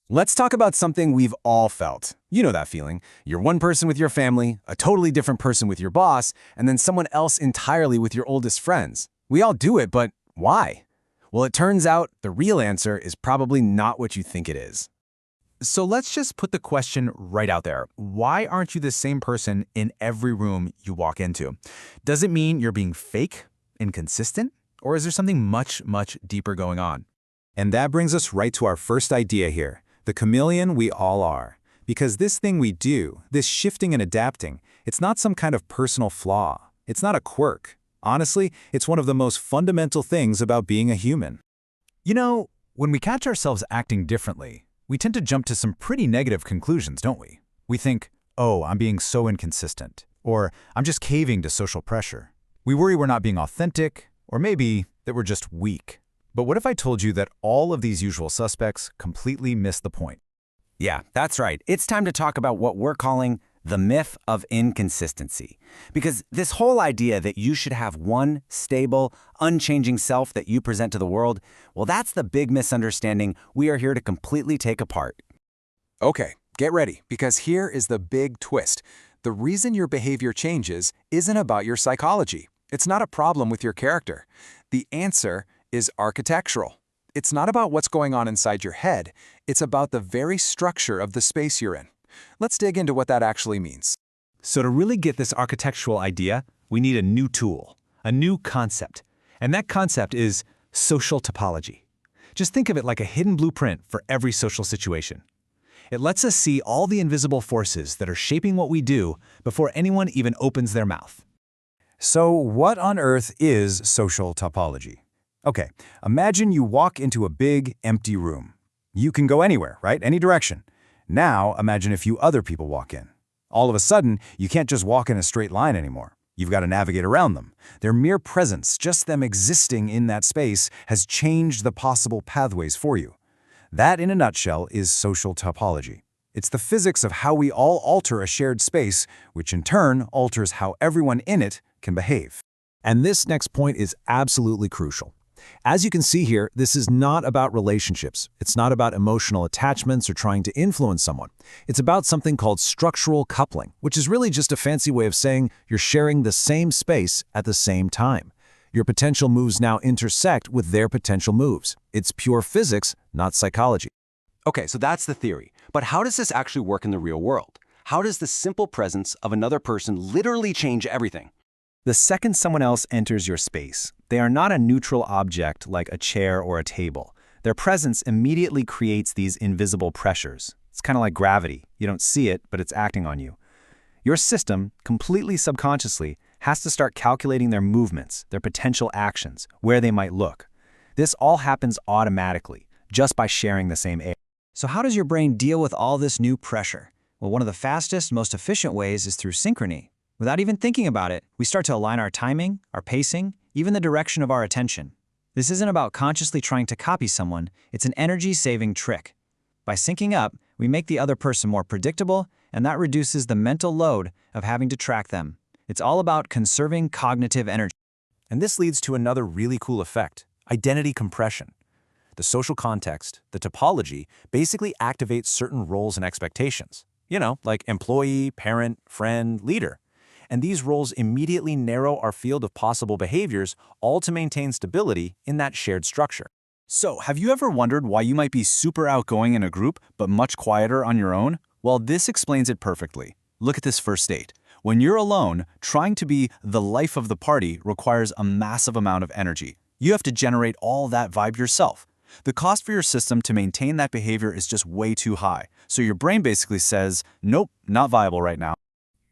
Let's talk about something we've all felt. You know that feeling. You're one person with your family, a totally different person with your boss, and then someone else entirely with your oldest friends. We all do it, but why? Well, it turns out the real answer is probably not what you think it is. So let's just put the question right out there. Why aren't you the same person in every room you walk into? Does it mean you're being fake, inconsistent, or is there something much, much deeper going on? And that brings us right to our first idea here, the chameleon we all are. Because this thing we do, this shifting and adapting, it's not some kind of personal flaw. It's not a quirk. Honestly, it's one of the most fundamental things about being a human. You know, when we catch ourselves acting differently, we tend to jump to some pretty negative conclusions, don't we? We think, oh, I'm being so inconsistent, or I'm just caving to social pressure. We worry we're not being authentic, or maybe that we're just weak. But what if I told you that all of these usual suspects completely miss the point? Yeah, that's right. It's time to talk about what we're calling the myth of inconsistency. Because this whole idea that you should have one stable, unchanging self that you present to the world, well, that's the big misunderstanding we are here to completely take apart. Okay, get ready, because here is the big twist. The reason your behavior changes isn't about your psychology. It's not a problem with your character. The answer is architectural. It's not about what's going on inside your head. It's about the very structure of the space you're in. Let's dig into what that actually means. So to really get this architectural idea, we need a new tool, a new concept. And that concept is social topology. Just think of it like a hidden blueprint for every social situation. It lets us see all the invisible forces that are shaping what we do before anyone even opens their mouth. So what on earth is social topology? Okay, imagine you walk into a big, empty room. You can go anywhere, right? Any direction. Now, imagine a few other people walk in. All of a sudden, you can't just walk in a straight line anymore. You've got to navigate around them. Their mere presence, just them existing in that space, has changed the possible pathways for you. That, in a nutshell, is social topology. It's the physics of how we all alter a shared space, which in turn alters how everyone in it can behave. And this next point is absolutely crucial. As you can see here, this is not about relationships. It's not about emotional attachments or trying to influence someone. It's about something called structural coupling, which is really just a fancy way of saying you're sharing the same space at the same time. Your potential moves now intersect with their potential moves. It's pure physics, not psychology. Okay, so that's the theory. But how does this actually work in the real world? How does the simple presence of another person literally change everything? The second someone else enters your space, they are not a neutral object like a chair or a table. Their presence immediately creates these invisible pressures. It's kind of like gravity. You don't see it, but it's acting on you. Your system, completely subconsciously, has to start calculating their movements, their potential actions, where they might look. This all happens automatically, just by sharing the same air. So how does your brain deal with all this new pressure? Well, one of the fastest, most efficient ways is through synchrony. Without even thinking about it, we start to align our timing, our pacing, even the direction of our attention. This isn't about consciously trying to copy someone, it's an energy-saving trick. By syncing up, we make the other person more predictable, and that reduces the mental load of having to track them. It's all about conserving cognitive energy. And this leads to another really cool effect, identity compression. The social context, the topology, basically activates certain roles and expectations. You know, like employee, parent, friend, leader. And these roles immediately narrow our field of possible behaviors, all to maintain stability in that shared structure. So, have you ever wondered why you might be super outgoing in a group, but much quieter on your own? Well, this explains it perfectly. Look at this first state. When you're alone, trying to be the life of the party requires a massive amount of energy. You have to generate all that vibe yourself. The cost for your system to maintain that behavior is just way too high. So your brain basically says, nope, not viable right now.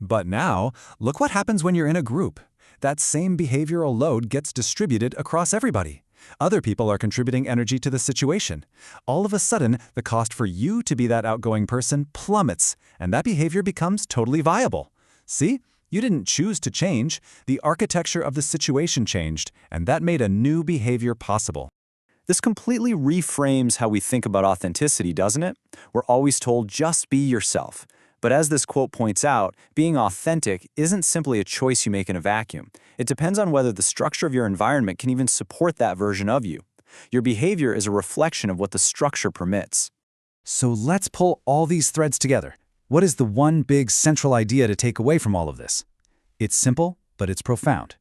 But now, look what happens when you're in a group. That same behavioral load gets distributed across everybody. Other people are contributing energy to the situation. All of a sudden, the cost for you to be that outgoing person plummets, and that behavior becomes totally viable. See? You didn't choose to change. The architecture of the situation changed, and that made a new behavior possible. This completely reframes how we think about authenticity, doesn't it? We're always told, just be yourself. But as this quote points out, being authentic isn't simply a choice you make in a vacuum. It depends on whether the structure of your environment can even support that version of you. Your behavior is a reflection of what the structure permits. So let's pull all these threads together. What is the one big central idea to take away from all of this? It's simple, but it's profound.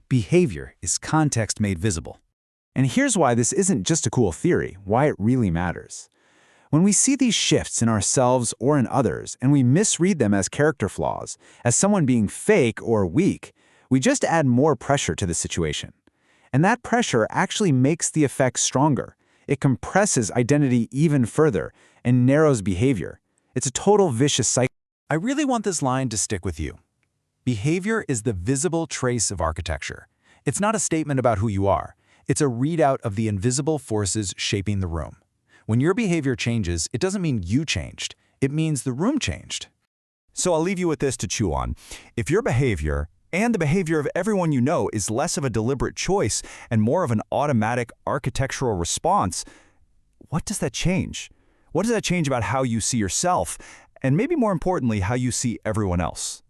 Behavior is context made visible. And here's why this isn't just a cool theory, why it really matters. When we see these shifts in ourselves or in others, and we misread them as character flaws, as someone being fake or weak, we just add more pressure to the situation. And that pressure actually makes the effect stronger. It compresses identity even further and narrows behavior. It's a total vicious cycle. I really want this line to stick with you. Behavior is the visible trace of architecture. It's not a statement about who you are. It's a readout of the invisible forces shaping the room. When your behavior changes, it doesn't mean you changed. It means the room changed. So I'll leave you with this to chew on. If your behavior and the behavior of everyone you know is less of a deliberate choice and more of an automatic architectural response, what does that change? What does that change about how you see yourself, and maybe more importantly, how you see everyone else?